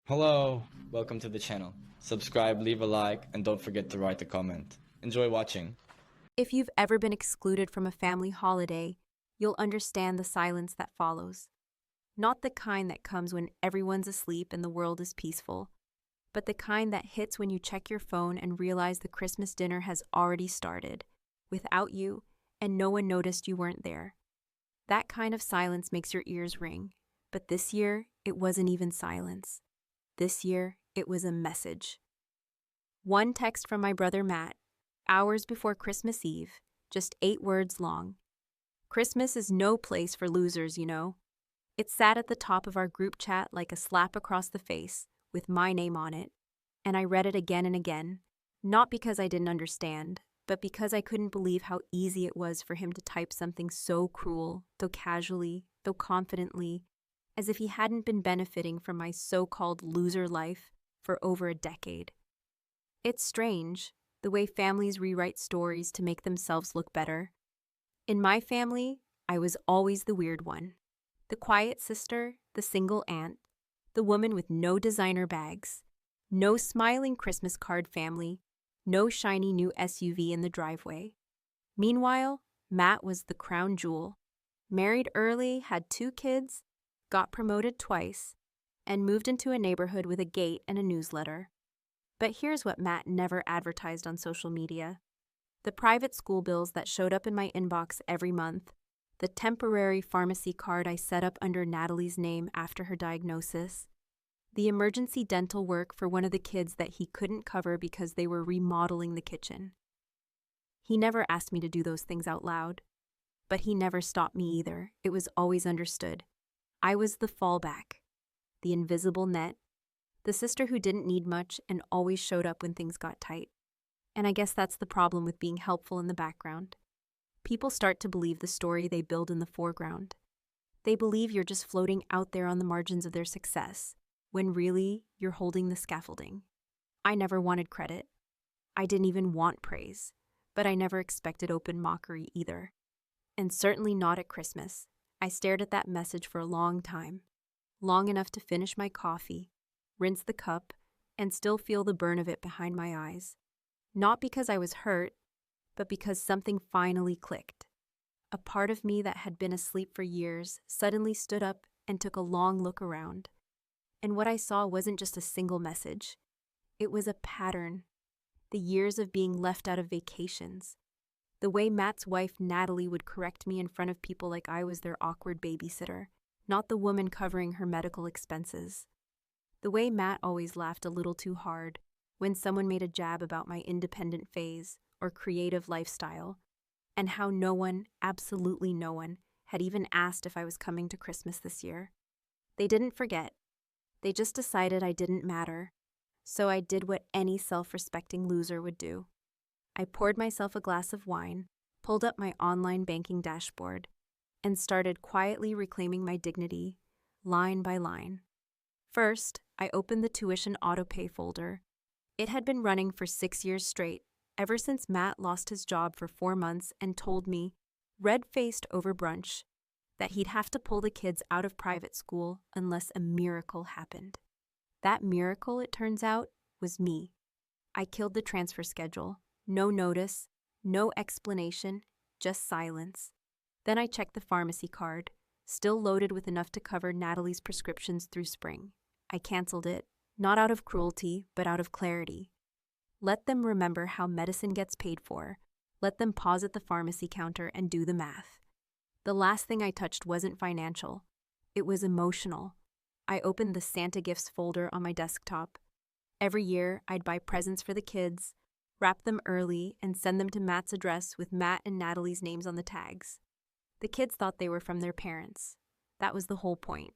Hello, welcome to the channel. Subscribe, leave a like, and don't forget to write a comment. Enjoy watching. If you've ever been excluded from a family holiday, you'll understand the silence that follows. Not the kind that comes when everyone's asleep and the world is peaceful, but the kind that hits when you check your phone and realize the Christmas dinner has already started, without you, and no one noticed you weren't there. That kind of silence makes your ears ring, but this year, it wasn't even silence. This year, it was a message. One text from my brother Matt, hours before Christmas Eve, just 8 words long. Christmas is no place for losers, you know. It sat at the top of our group chat like a slap across the face, with my name on it, and I read it again and again, not because I didn't understand, but because I couldn't believe how easy it was for him to type something so cruel, though casually, though confidently, as if he hadn't been benefiting from my so-called loser life for over a decade. It's strange, the way families rewrite stories to make themselves look better. In my family, I was always the weird one. The quiet sister, the single aunt, the woman with no designer bags, no smiling Christmas card family, no shiny new SUV in the driveway. Meanwhile, Matt was the crown jewel. Married early, had 2 kids, got promoted twice, and moved into a neighborhood with a gate and a newsletter. But here's what Matt never advertised on social media. The private school bills that showed up in my inbox every month, the temporary pharmacy card I set up under Natalie's name after her diagnosis, the emergency dental work for one of the kids that he couldn't cover because they were remodeling the kitchen. He never asked me to do those things out loud, but he never stopped me either. It was always understood. I was the fallback, the invisible net, the sister who didn't need much and always showed up when things got tight. And I guess that's the problem with being helpful in the background. People start to believe the story they build in the foreground. They believe you're just floating out there on the margins of their success, when really you're holding the scaffolding. I never wanted credit. I didn't even want praise, but I never expected open mockery either. And certainly not at Christmas. I stared at that message for a long time, long enough to finish my coffee, rinse the cup, and still feel the burn of it behind my eyes. Not because I was hurt, but because something finally clicked. A part of me that had been asleep for years suddenly stood up and took a long look around. And what I saw wasn't just a single message. It was a pattern. The years of being left out of vacations. The way Matt's wife Natalie would correct me in front of people like I was their awkward babysitter, not the woman covering her medical expenses. The way Matt always laughed a little too hard when someone made a jab about my independent phase or creative lifestyle, and how no one, absolutely no one, had even asked if I was coming to Christmas this year. They didn't forget. They just decided I didn't matter. So I did what any self-respecting loser would do. I poured myself a glass of wine, pulled up my online banking dashboard, and started quietly reclaiming my dignity, line by line. First, I opened the tuition autopay folder. It had been running for 6 years straight, ever since Matt lost his job for 4 months and told me, red-faced over brunch, that he'd have to pull the kids out of private school unless a miracle happened. That miracle, it turns out, was me. I killed the transfer schedule. No notice, no explanation, just silence. Then I checked the pharmacy card, still loaded with enough to cover Natalie's prescriptions through spring. I canceled it, not out of cruelty, but out of clarity. Let them remember how medicine gets paid for. Let them pause at the pharmacy counter and do the math. The last thing I touched wasn't financial. It was emotional. I opened the Santa gifts folder on my desktop. Every year, I'd buy presents for the kids, wrap them early, and send them to Matt's address with Matt and Natalie's names on the tags. The kids thought they were from their parents. That was the whole point.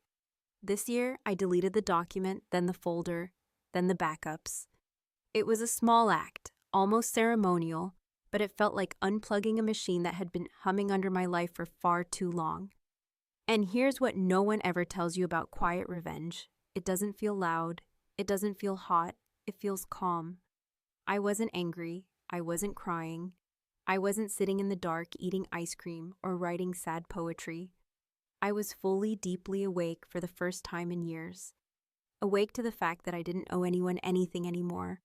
This year, I deleted the document, then the folder, then the backups. It was a small act, almost ceremonial, but it felt like unplugging a machine that had been humming under my life for far too long. And here's what no one ever tells you about quiet revenge. It doesn't feel loud. It doesn't feel hot. It feels calm. I wasn't angry. I wasn't crying. I wasn't sitting in the dark eating ice cream or writing sad poetry. I was fully, deeply awake for the first time in years. awake to the fact that I didn't owe anyone anything anymore.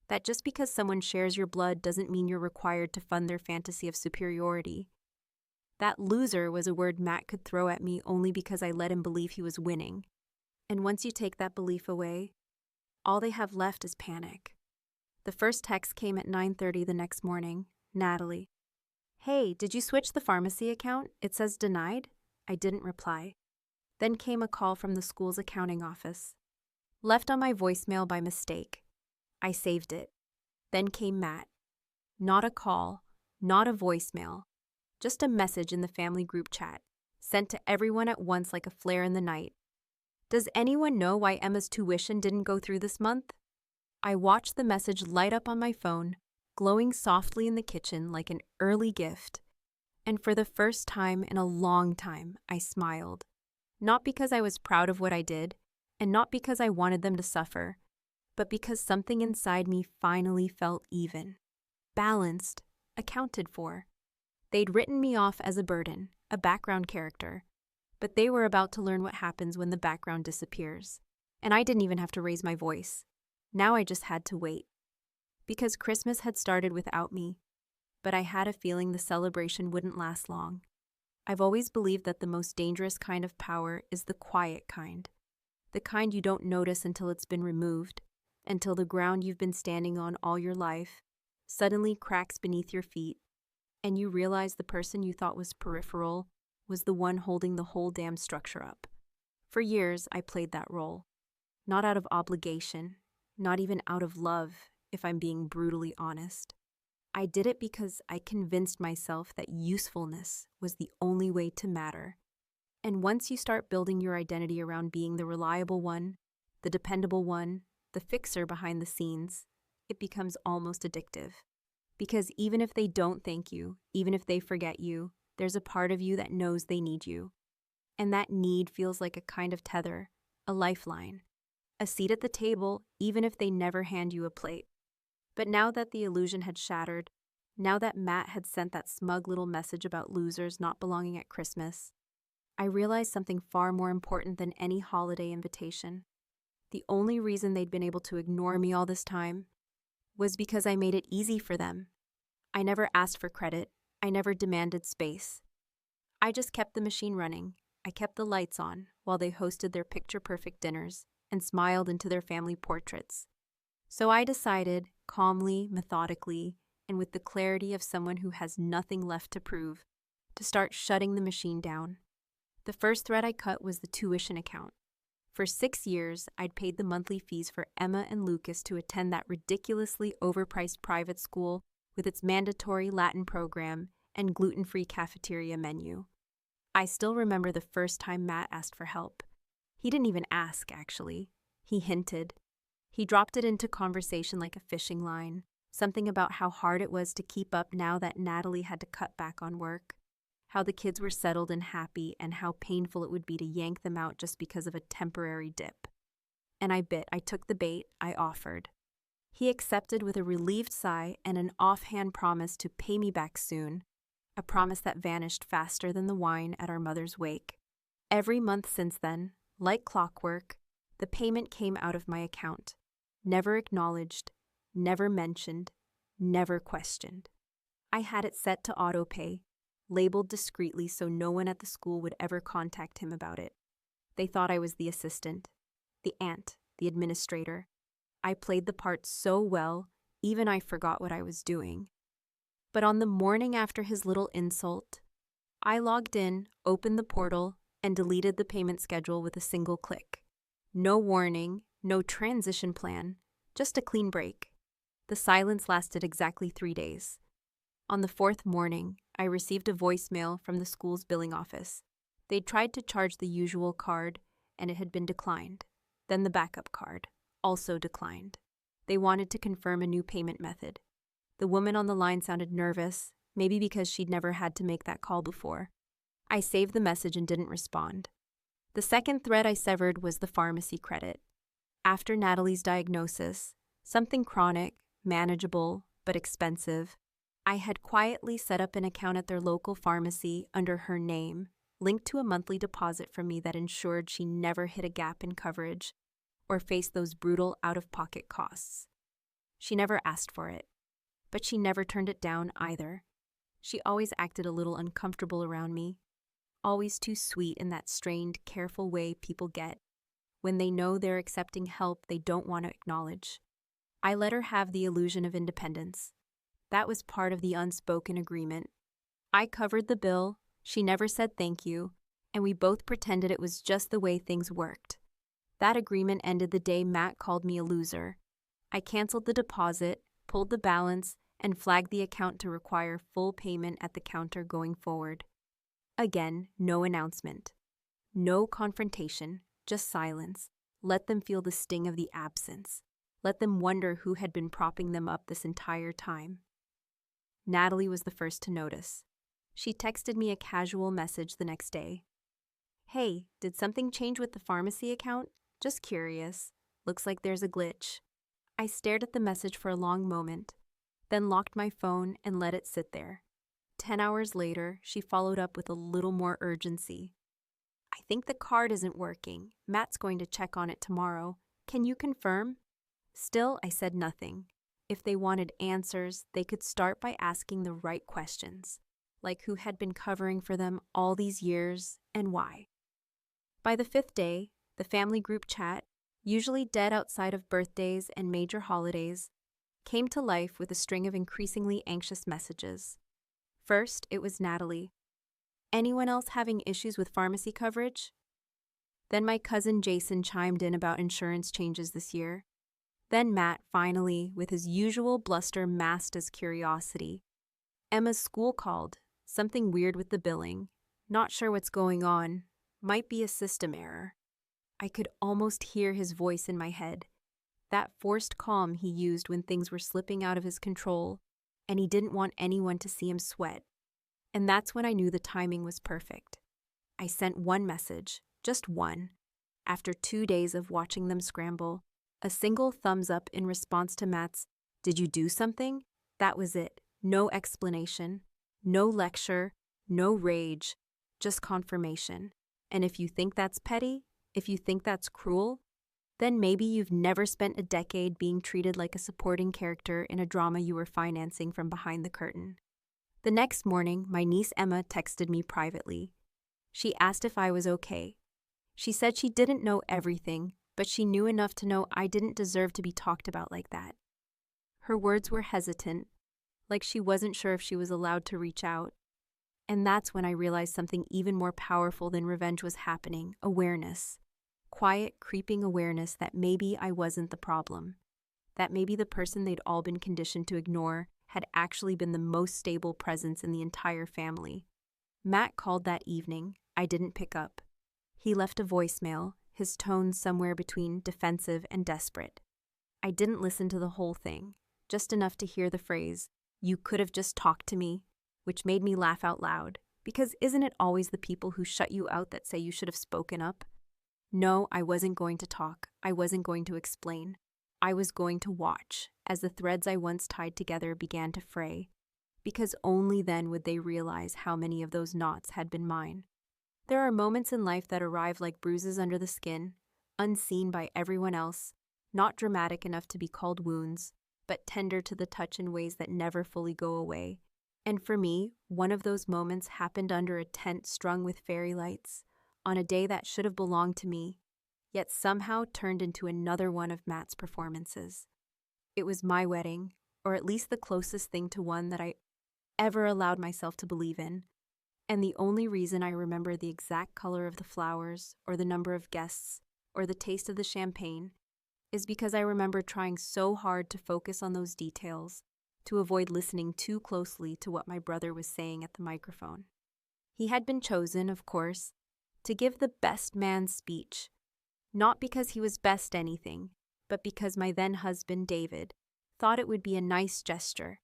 That just because someone shares your blood doesn't mean you're required to fund their fantasy of superiority. That loser was a word Matt could throw at me only because I let him believe he was winning. And once you take that belief away, all they have left is panic. The first text came at 9:30 the next morning. Natalie. Hey, did you switch the pharmacy account? It says denied. I didn't reply. Then came a call from the school's accounting office. Left on my voicemail by mistake. I saved it. Then came Matt. Not a call, not a voicemail, just a message in the family group chat, sent to everyone at once like a flare in the night. Does anyone know why Emma's tuition didn't go through this month? I watched the message light up on my phone, glowing softly in the kitchen like an early gift. And for the first time in a long time, I smiled. Not because I was proud of what I did, and not because I wanted them to suffer, but because something inside me finally felt even, balanced, accounted for. They'd written me off as a burden, a background character, but they were about to learn what happens when the background disappears. And I didn't even have to raise my voice. Now I just had to wait. Because Christmas had started without me, but I had a feeling the celebration wouldn't last long. I've always believed that the most dangerous kind of power is the quiet kind. The kind you don't notice until it's been removed, until the ground you've been standing on all your life suddenly cracks beneath your feet, and you realize the person you thought was peripheral was the one holding the whole damn structure up. For years, I played that role. Not out of obligation, not even out of love, if I'm being brutally honest. I did it because I convinced myself that usefulness was the only way to matter. And once you start building your identity around being the reliable one, the dependable one, the fixer behind the scenes, it becomes almost addictive. Because even if they don't thank you, even if they forget you, there's a part of you that knows they need you. And that need feels like a kind of tether, a lifeline, a seat at the table, even if they never hand you a plate. But now that the illusion had shattered, now that Matt had sent that smug little message about losers not belonging at Christmas, I realized something far more important than any holiday invitation. The only reason they'd been able to ignore me all this time was because I made it easy for them. I never asked for credit. I never demanded space. I just kept the machine running. I kept the lights on while they hosted their picture-perfect dinners and smiled into their family portraits. So I decided, calmly, methodically, and with the clarity of someone who has nothing left to prove, to start shutting the machine down. The first thread I cut was the tuition account. For 6 years, I'd paid the monthly fees for Emma and Lucas to attend that ridiculously overpriced private school with its mandatory Latin program and gluten-free cafeteria menu. I still remember the first time Matt asked for help. He didn't even ask, actually. He hinted. He dropped it into conversation like a fishing line, something about how hard it was to keep up now that Natalie had to cut back on work, how the kids were settled and happy, and how painful it would be to yank them out just because of a temporary dip. And I took the bait, I offered. He accepted with a relieved sigh and an offhand promise to pay me back soon, a promise that vanished faster than the wine at our mother's wake. Every month since then, like clockwork, the payment came out of my account, never acknowledged, never mentioned, never questioned. I had it set to autopay, labeled discreetly so no one at the school would ever contact him about it. They thought I was the assistant, the aunt, the administrator. I played the part so well, even I forgot what I was doing. But on the morning after his little insult, I logged in, opened the portal, and deleted the payment schedule with a single click. No warning, no transition plan, just a clean break. The silence lasted exactly 3 days. On the 4th morning, I received a voicemail from the school's billing office. They'd tried to charge the usual card, and it had been declined. Then the backup card, also declined. They wanted to confirm a new payment method. The woman on the line sounded nervous, maybe because she'd never had to make that call before. I saved the message and didn't respond. The second thread I severed was the pharmacy credit. After Natalie's diagnosis, something chronic, manageable, but expensive, I had quietly set up an account at their local pharmacy under her name, linked to a monthly deposit from me that ensured she never hit a gap in coverage, or face those brutal out-of-pocket costs. She never asked for it, but she never turned it down either. She always acted a little uncomfortable around me, always too sweet in that strained, careful way people get when they know they're accepting help they don't want to acknowledge. I let her have the illusion of independence. That was part of the unspoken agreement. I covered the bill, she never said thank you, and we both pretended it was just the way things worked. That agreement ended the day Matt called me a loser. I canceled the deposit, pulled the balance, and flagged the account to require full payment at the counter going forward. Again, no announcement. No confrontation, just silence. Let them feel the sting of the absence. Let them wonder who had been propping them up this entire time. Natalie was the first to notice. She texted me a casual message the next day. "Hey, did something change with the pharmacy account? Just curious. Looks like there's a glitch." I stared at the message for a long moment, then locked my phone and let it sit there. 10 hours later, she followed up with a little more urgency. "I think the card isn't working. Matt's going to check on it tomorrow. Can you confirm?" Still, I said nothing. If they wanted answers, they could start by asking the right questions, like who had been covering for them all these years and why. By the 5th day, the family group chat, usually dead outside of birthdays and major holidays, came to life with a string of increasingly anxious messages. First, it was Natalie. "Anyone else having issues with pharmacy coverage?" Then my cousin Jason chimed in about insurance changes this year. Then Matt, finally, with his usual bluster masked as curiosity. "Emma's school called. Something weird with the billing. Not sure what's going on. Might be a system error." I could almost hear his voice in my head. That forced calm he used when things were slipping out of his control, and he didn't want anyone to see him sweat. And that's when I knew the timing was perfect. I sent one message, just one. After 2 days of watching them scramble, a single thumbs up in response to Matt's, "Did you do something?" That was it. No explanation, no lecture, no rage, just confirmation. And if you think that's petty, if you think that's cruel, then maybe you've never spent a decade being treated like a supporting character in a drama you were financing from behind the curtain. The next morning, my niece Emma texted me privately. She asked if I was okay. She said she didn't know everything, but she knew enough to know I didn't deserve to be talked about like that. Her words were hesitant, like she wasn't sure if she was allowed to reach out. And that's when I realized something even more powerful than revenge was happening: awareness. Quiet, creeping awareness that maybe I wasn't the problem. That maybe the person they'd all been conditioned to ignore had actually been the most stable presence in the entire family. Matt called that evening. I didn't pick up. He left a voicemail, his tone somewhere between defensive and desperate. I didn't listen to the whole thing, just enough to hear the phrase, "You could have just talked to me," which made me laugh out loud, because isn't it always the people who shut you out that say you should have spoken up? No, I wasn't going to talk. I wasn't going to explain. I was going to watch as the threads I once tied together began to fray, because only then would they realize how many of those knots had been mine. There are moments in life that arrive like bruises under the skin, unseen by everyone else, not dramatic enough to be called wounds, but tender to the touch in ways that never fully go away. And for me, one of those moments happened under a tent strung with fairy lights, on a day that should have belonged to me, yet somehow turned into another one of Matt's performances. It was my wedding, or at least the closest thing to one that I ever allowed myself to believe in. And the only reason I remember the exact color of the flowers, or the number of guests, or the taste of the champagne, is because I remember trying so hard to focus on those details, to avoid listening too closely to what my brother was saying at the microphone. He had been chosen, of course, to give the best man speech, not because he was best anything, but because my then husband, David, thought it would be a nice gesture,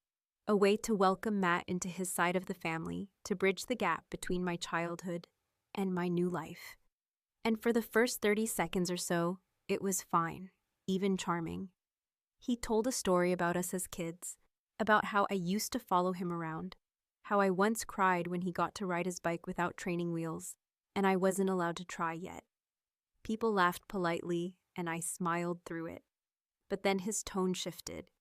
a way to welcome Matt into his side of the family, to bridge the gap between my childhood and my new life. And for the first 30 seconds or so, it was fine, even charming. He told a story about us as kids, about how I used to follow him around, how I once cried when he got to ride his bike without training wheels, and I wasn't allowed to try yet. People laughed politely, and I smiled through it. But then his tone shifted.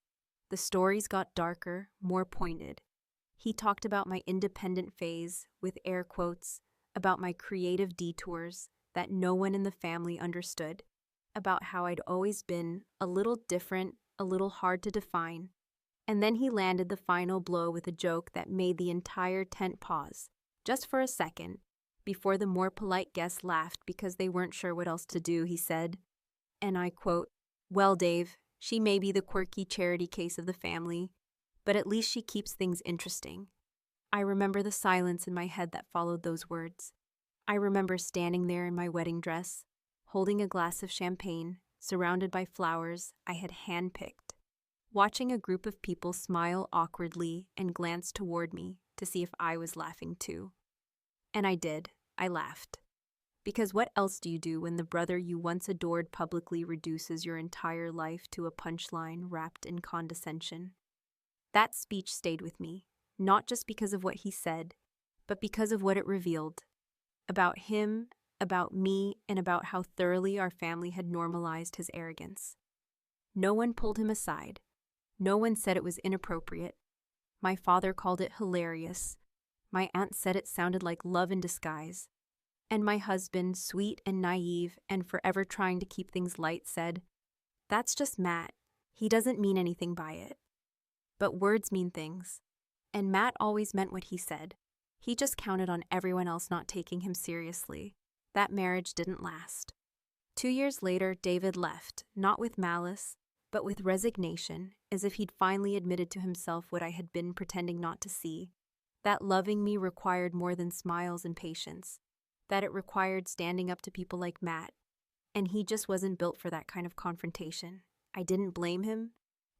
The stories got darker, more pointed. He talked about my independent phase, with air quotes, about my creative detours that no one in the family understood, about how I'd always been a little different, a little hard to define. And then he landed the final blow with a joke that made the entire tent pause, just for a second. Before the more polite guests laughed because they weren't sure what else to do, he said, and I quote, "Well, Dave, she may be the quirky charity case of the family, but at least she keeps things interesting." I remember the silence in my head that followed those words. I remember standing there in my wedding dress, holding a glass of champagne, surrounded by flowers I had handpicked, watching a group of people smile awkwardly and glance toward me to see if I was laughing too. And I did. I laughed. Because what else do you do when the brother you once adored publicly reduces your entire life to a punchline wrapped in condescension? That speech stayed with me, not just because of what he said, but because of what it revealed. About him, about me, and about how thoroughly our family had normalized his arrogance. No one pulled him aside. No one said it was inappropriate. My father called it hilarious. My aunt said it sounded like love in disguise. And my husband, sweet and naive and forever trying to keep things light, said, "That's just Matt. He doesn't mean anything by it." But words mean things. And Matt always meant what he said. He just counted on everyone else not taking him seriously. That marriage didn't last. 2 years later, David left, not with malice, but with resignation, as if he'd finally admitted to himself what I had been pretending not to see. That loving me required more than smiles and patience. That it required standing up to people like Matt. And he just wasn't built for that kind of confrontation. I didn't blame him,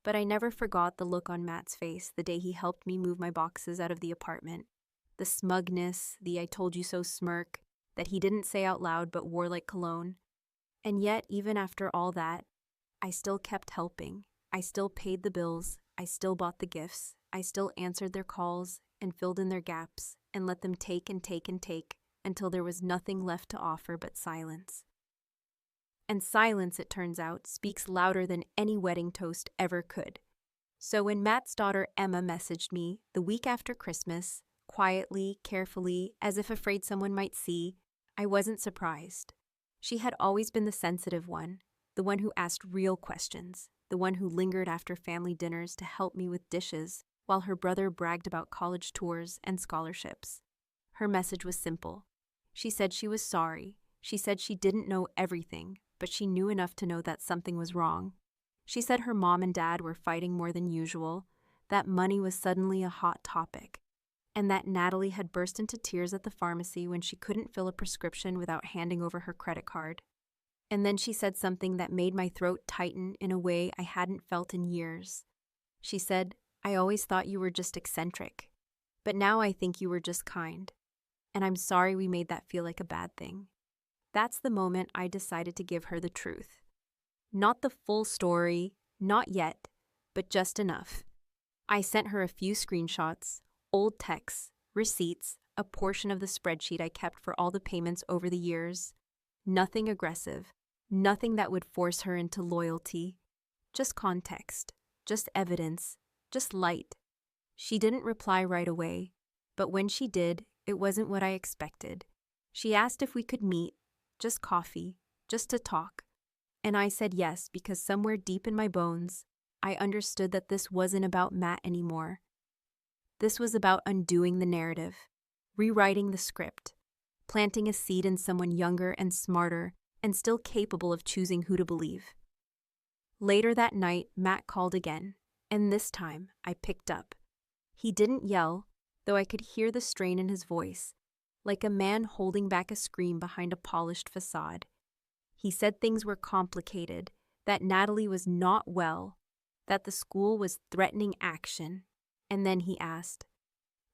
but I never forgot the look on Matt's face the day he helped me move my boxes out of the apartment. The smugness, the "I told you so" smirk that he didn't say out loud but wore like cologne. And yet, even after all that, I still kept helping. I still paid the bills. I still bought the gifts. I still answered their calls and filled in their gaps and let them take and take and take until there was nothing left to offer but silence. And silence, it turns out, speaks louder than any wedding toast ever could. So when Matt's daughter Emma messaged me the week after Christmas, quietly, carefully, as if afraid someone might see, I wasn't surprised. She had always been the sensitive one, the one who asked real questions, the one who lingered after family dinners to help me with dishes while her brother bragged about college tours and scholarships. Her message was simple. She said she was sorry. She said she didn't know everything, but she knew enough to know that something was wrong. She said her mom and dad were fighting more than usual, that money was suddenly a hot topic, and that Natalie had burst into tears at the pharmacy when she couldn't fill a prescription without handing over her credit card. And then she said something that made my throat tighten in a way I hadn't felt in years. She said, "I always thought you were just eccentric, but now I think you were just kind. And I'm sorry we made that feel like a bad thing." That's the moment I decided to give her the truth. Not the full story, not yet, but just enough. I sent her a few screenshots, old texts, receipts, a portion of the spreadsheet I kept for all the payments over the years. Nothing aggressive, nothing that would force her into loyalty. Just context, just evidence, just light. She didn't reply right away, but when she did, it wasn't what I expected. She asked if we could meet, just coffee, just to talk. And I said yes because somewhere deep in my bones, I understood that this wasn't about Matt anymore. This was about undoing the narrative, rewriting the script, planting a seed in someone younger and smarter and still capable of choosing who to believe. Later that night, Matt called again, and this time I picked up. He didn't yell, though I could hear the strain in his voice, like a man holding back a scream behind a polished facade. He said things were complicated, that Natalie was not well, that the school was threatening action, and then he asked,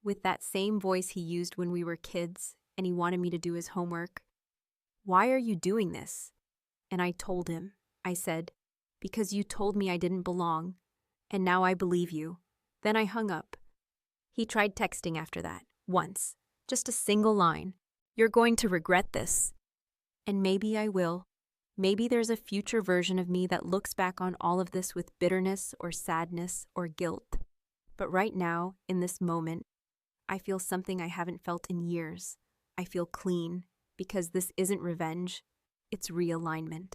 with that same voice he used when we were kids and he wanted me to do his homework, "Why are you doing this?" And I told him. I said, "Because you told me I didn't belong, and now I believe you." Then I hung up. He tried texting after that, once, just a single line. "You're going to regret this." And maybe I will. Maybe there's a future version of me that looks back on all of this with bitterness or sadness or guilt. But right now, in this moment, I feel something I haven't felt in years. I feel clean, because this isn't revenge, it's realignment.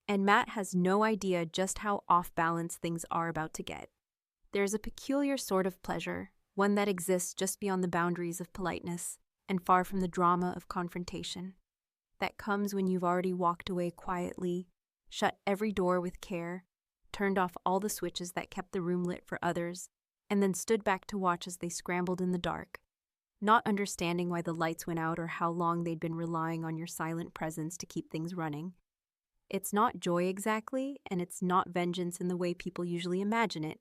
And Matt has no idea just how off balance things are about to get. There's a peculiar sort of pleasure, one that exists just beyond the boundaries of politeness and far from the drama of confrontation, that comes when you've already walked away quietly, shut every door with care, turned off all the switches that kept the room lit for others, and then stood back to watch as they scrambled in the dark, not understanding why the lights went out or how long they'd been relying on your silent presence to keep things running. It's not joy exactly, and it's not vengeance in the way people usually imagine it.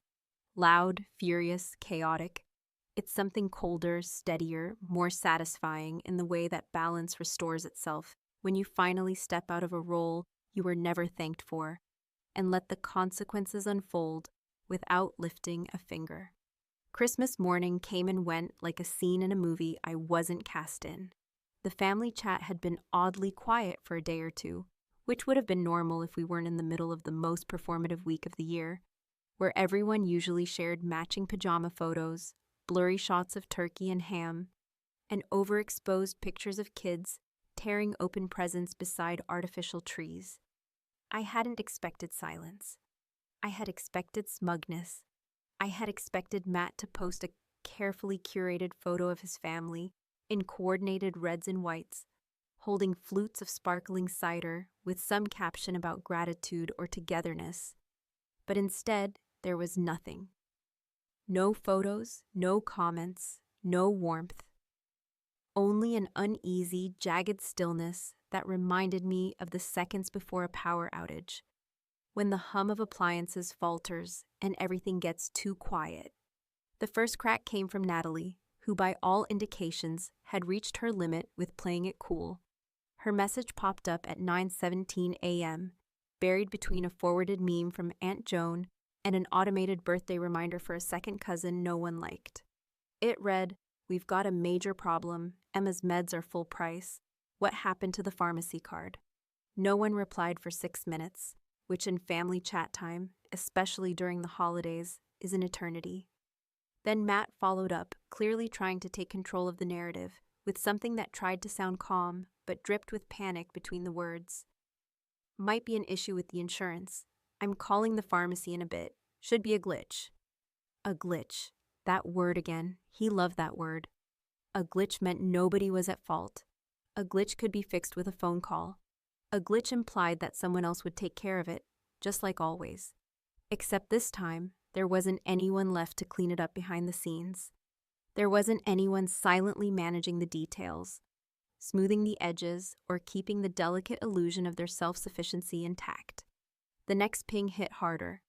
Loud, furious, chaotic. It's something colder, steadier, more satisfying in the way that balance restores itself when you finally step out of a role you were never thanked for and let the consequences unfold without lifting a finger. Christmas morning came and went like a scene in a movie I wasn't cast in. The family chat had been oddly quiet for a day or two, which would have been normal if we weren't in the middle of the most performative week of the year, where everyone usually shared matching pajama photos, blurry shots of turkey and ham, and overexposed pictures of kids tearing open presents beside artificial trees. I hadn't expected silence. I had expected smugness. I had expected Matt to post a carefully curated photo of his family in coordinated reds and whites, holding flutes of sparkling cider with some caption about gratitude or togetherness. But instead, there was nothing. No photos, no comments, no warmth. Only an uneasy, jagged stillness that reminded me of the seconds before a power outage, when the hum of appliances falters and everything gets too quiet. The first crack came from Natalie, who by all indications had reached her limit with playing it cool. Her message popped up at 9:17 a.m., buried between a forwarded meme from Aunt Joan and an automated birthday reminder for a second cousin no one liked. It read, "We've got a major problem. Emma's meds are full price. What happened to the pharmacy card?" No one replied for 6 minutes, which in family chat time, especially during the holidays, is an eternity. Then Matt followed up, clearly trying to take control of the narrative, with something that tried to sound calm, but dripped with panic between the words. "Might be an issue with the insurance. I'm calling the pharmacy in a bit. Should be a glitch." A glitch. That word again. He loved that word. A glitch meant nobody was at fault. A glitch could be fixed with a phone call. A glitch implied that someone else would take care of it, just like always. Except this time, there wasn't anyone left to clean it up behind the scenes. There wasn't anyone silently managing the details, smoothing the edges, or keeping the delicate illusion of their self-sufficiency intact. The next ping hit harder.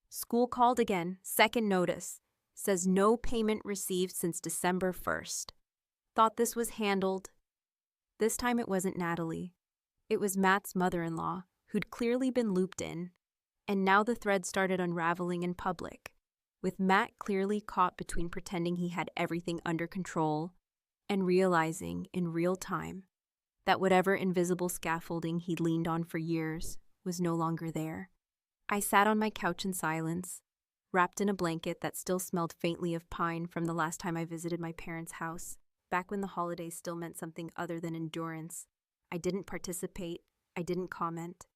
"School called again, second notice. Says no payment received since December 1st. Thought this was handled." This time it wasn't Natalie. It was Matt's mother-in-law, who'd clearly been looped in. And now the thread started unraveling in public, with Matt clearly caught between pretending he had everything under control and realizing in real time that whatever invisible scaffolding he'd leaned on for years was no longer there. I sat on my couch in silence, wrapped in a blanket that still smelled faintly of pine from the last time I visited my parents' house, back when the holidays still meant something other than endurance. I didn't participate. I didn't comment.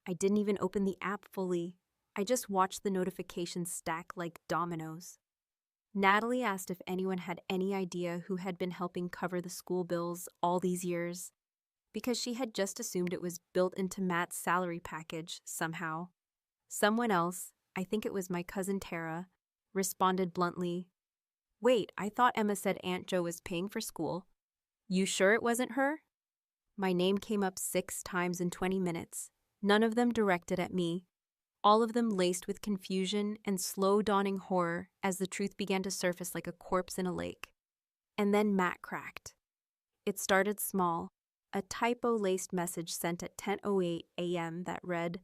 I didn't even open the app fully. I just watched the notifications stack like dominoes. Natalie asked if anyone had any idea who had been helping cover the school bills all these years, because she had just assumed it was built into Matt's salary package somehow. Someone else, I think it was my cousin Tara, responded bluntly, "Wait, I thought Emma said Aunt Jo was paying for school. You sure it wasn't her?" My name came up 6 times in 20 minutes, none of them directed at me, all of them laced with confusion and slow-dawning horror as the truth began to surface like a corpse in a lake. And then Matt cracked. It started small, a typo-laced message sent at 10:08 a.m. that read,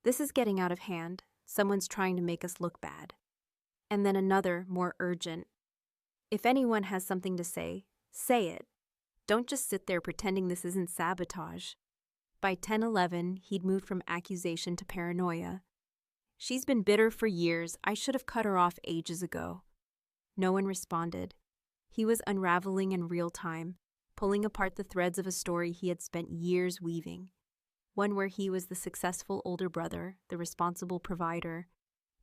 "This is getting out of hand. Someone's trying to make us look bad." And then another, more urgent, "If anyone has something to say it. Don't just sit there pretending this isn't sabotage." By 10-11, he'd moved from accusation to paranoia. "She's been bitter for years. I should have cut her off ages ago." No one responded. He was unraveling in real time, pulling apart the threads of a story he had spent years weaving. One where he was the successful older brother, the responsible provider,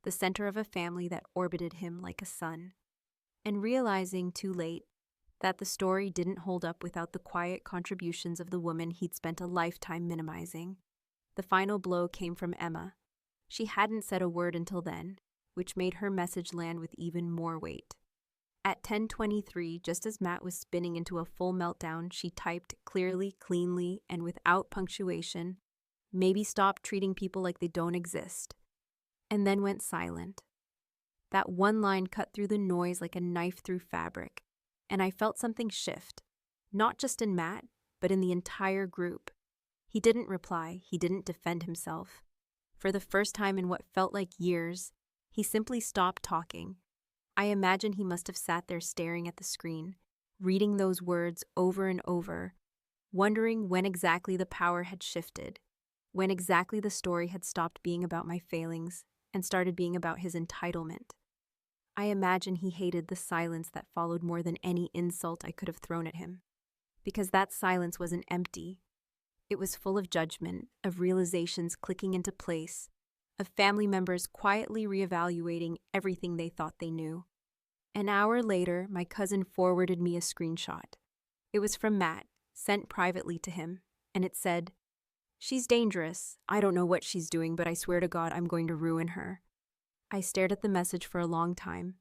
the center of a family that orbited him like a sun. And realizing too late that the story didn't hold up without the quiet contributions of the woman he'd spent a lifetime minimizing. The final blow came from Emma. She hadn't said a word until then, which made her message land with even more weight. At 10:23, just as Matt was spinning into a full meltdown, she typed clearly, cleanly, and without punctuation, "Maybe stop treating people like they don't exist," and then went silent. That one line cut through the noise like a knife through fabric, and I felt something shift, not just in Matt, but in the entire group. He didn't reply, he didn't defend himself. For the first time in what felt like years, he simply stopped talking. I imagine he must have sat there staring at the screen, reading those words over and over, wondering when exactly the power had shifted, when exactly the story had stopped being about my failings and started being about his entitlement. I imagine he hated the silence that followed more than any insult I could have thrown at him, because that silence wasn't empty. It was full of judgment, of realizations clicking into place, of family members quietly reevaluating everything they thought they knew. An hour later, my cousin forwarded me a screenshot. It was from Matt, sent privately to him, and it said, "She's dangerous. I don't know what she's doing, but I swear to God I'm going to ruin her." I stared at the message for a long time,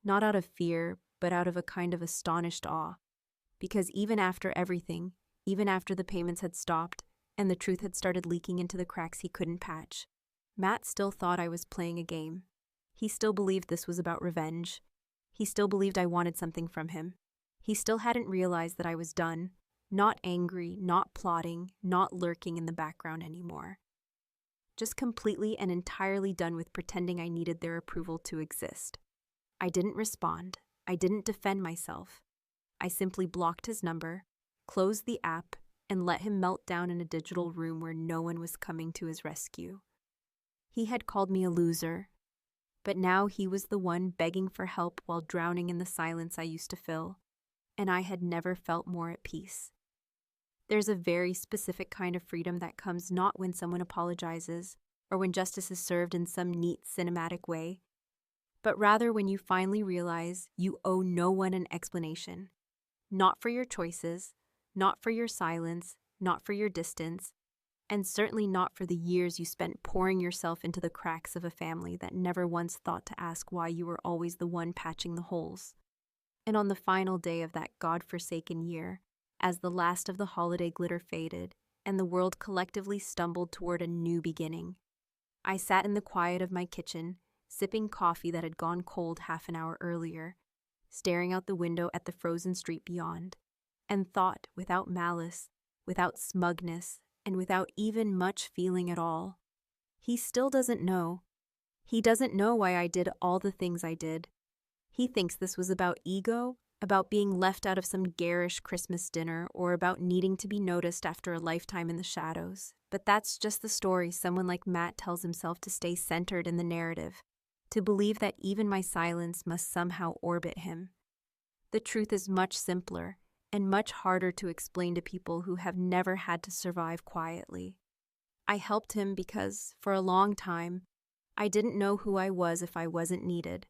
not out of fear, but out of a kind of astonished awe. Because even after everything, even after the payments had stopped and the truth had started leaking into the cracks he couldn't patch, Matt still thought I was playing a game. He still believed this was about revenge. He still believed I wanted something from him. He still hadn't realized that I was done, not angry, not plotting, not lurking in the background anymore. Just completely and entirely done with pretending I needed their approval to exist. I didn't respond. I didn't defend myself. I simply blocked his number, closed the app, and let him melt down in a digital room where no one was coming to his rescue. He had called me a loser, but now he was the one begging for help while drowning in the silence I used to fill, and I had never felt more at peace. There's a very specific kind of freedom that comes not when someone apologizes or when justice is served in some neat cinematic way, but rather when you finally realize you owe no one an explanation. Not for your choices, not for your silence, not for your distance, and certainly not for the years you spent pouring yourself into the cracks of a family that never once thought to ask why you were always the one patching the holes. And on the final day of that God-forsaken year, as the last of the holiday glitter faded and the world collectively stumbled toward a new beginning, I sat in the quiet of my kitchen, sipping coffee that had gone cold half an hour earlier, staring out the window at the frozen street beyond, and thought without malice, without smugness, and without even much feeling at all. He still doesn't know. He doesn't know why I did all the things I did. He thinks this was about ego, about being left out of some garish Christmas dinner, or about needing to be noticed after a lifetime in the shadows. But that's just the story someone like Matt tells himself to stay centered in the narrative, to believe that even my silence must somehow orbit him. The truth is much simpler and much harder to explain to people who have never had to survive quietly. I helped him because, for a long time, I didn't know who I was if I wasn't needed.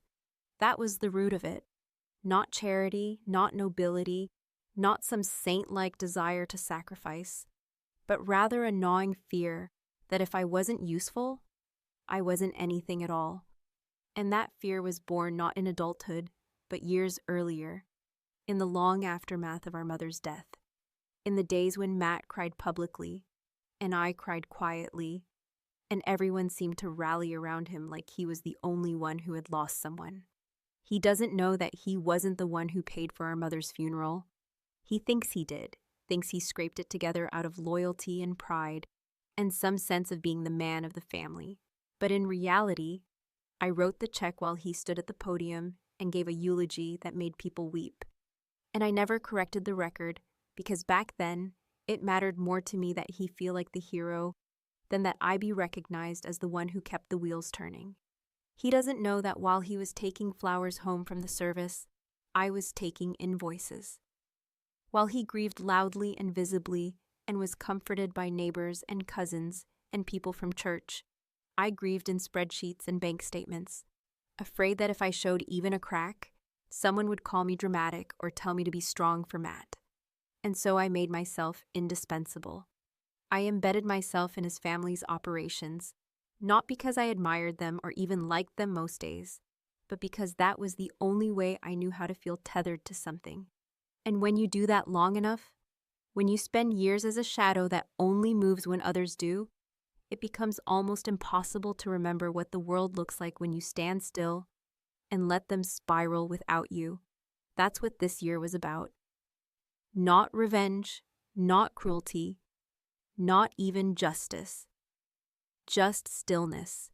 That was the root of it. Not charity, not nobility, not some saint-like desire to sacrifice, but rather a gnawing fear that if I wasn't useful, I wasn't anything at all. And that fear was born not in adulthood, but years earlier, in the long aftermath of our mother's death, in the days when Matt cried publicly, and I cried quietly, and everyone seemed to rally around him like he was the only one who had lost someone. He doesn't know that he wasn't the one who paid for our mother's funeral. He thinks he did, thinks he scraped it together out of loyalty and pride, and some sense of being the man of the family. But in reality, I wrote the check while he stood at the podium and gave a eulogy that made people weep. And I never corrected the record because back then, It mattered more to me that he feel like the hero than that I be recognized as the one who kept the wheels turning. He doesn't know that while he was taking flowers home from the service, I was taking invoices. While he grieved loudly and visibly and was comforted by neighbors and cousins and people from church, I grieved in spreadsheets and bank statements, afraid that if I showed even a crack, someone would call me dramatic or tell me to be strong for Matt. And so I made myself indispensable. I embedded myself in his family's operations, not because I admired them or even liked them most days, but because that was the only way I knew how to feel tethered to something. And when you do that long enough, when you spend years as a shadow that only moves when others do, it becomes almost impossible to remember what the world looks like when you stand still and let them spiral without you. That's what this year was about. Not revenge, not cruelty, not even justice. Just stillness.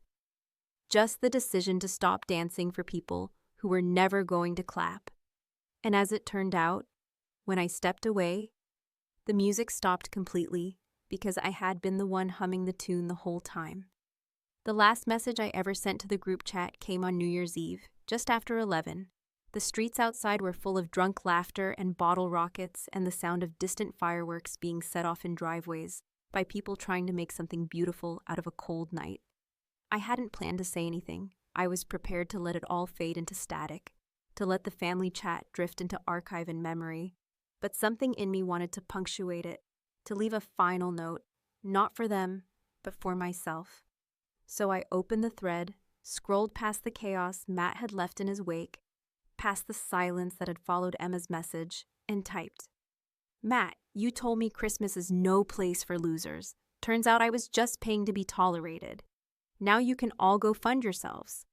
Just the decision to stop dancing for people who were never going to clap. And as it turned out, when I stepped away, the music stopped completely because I had been the one humming the tune the whole time. The last message I ever sent to the group chat came on New Year's Eve, just after 11. The streets outside were full of drunk laughter and bottle rockets and the sound of distant fireworks being set off in driveways by people trying to make something beautiful out of a cold night. I hadn't planned to say anything. I was prepared to let it all fade into static, to let the family chat drift into archive and memory. But something in me wanted to punctuate it, to leave a final note, not for them, but for myself. So I opened the thread, scrolled past the chaos Matt had left in his wake, past the silence that had followed Emma's message, and typed, "Matt, you told me Christmas is no place for losers. Turns out I was just paying to be tolerated. Now you can all go fund yourselves."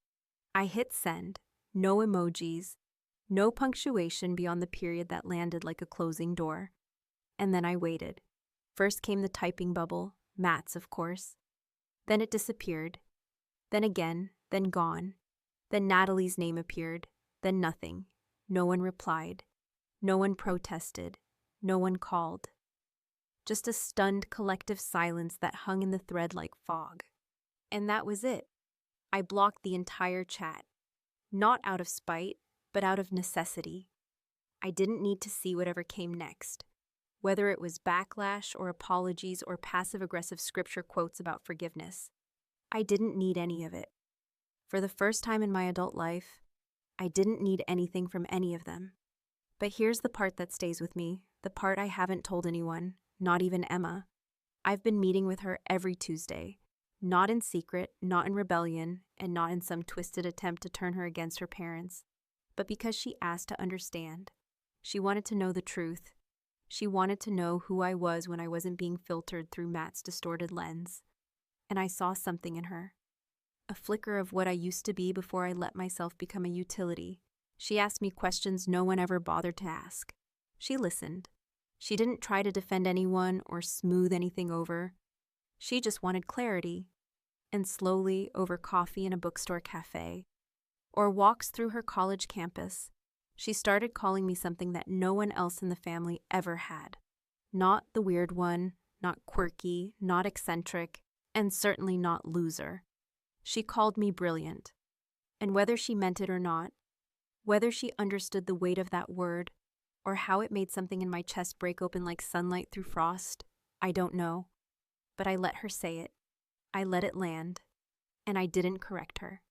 I hit send, no emojis, no punctuation beyond the period that landed like a closing door. And then I waited. First came the typing bubble, Matt's of course. Then it disappeared. Then again, then gone. Then Natalie's name appeared. Then nothing. No one replied. No one protested. No one called. Just a stunned collective silence that hung in the thread like fog. And that was it. I blocked the entire chat. Not out of spite, but out of necessity. I didn't need to see whatever came next. Whether it was backlash or apologies or passive-aggressive scripture quotes about forgiveness. I didn't need any of it. For the first time in my adult life, I didn't need anything from any of them. But here's the part that stays with me, the part I haven't told anyone, not even Emma. I've been meeting with her every Tuesday, not in secret, not in rebellion, and not in some twisted attempt to turn her against her parents, but because she asked to understand. She wanted to know the truth. She wanted to know who I was when I wasn't being filtered through Matt's distorted lens. And I saw something in her. A flicker of what I used to be before I let myself become a utility. She asked me questions no one ever bothered to ask. She listened. She didn't try to defend anyone or smooth anything over. She just wanted clarity. And slowly, over coffee in a bookstore cafe, or walks through her college campus, she started calling me something that no one else in the family ever had. Not the weird one, not quirky, not eccentric, and certainly not loser. She called me brilliant. And whether she meant it or not, whether she understood the weight of that word, or how it made something in my chest break open like sunlight through frost, I don't know. But I let her say it. I let it land. And I didn't correct her.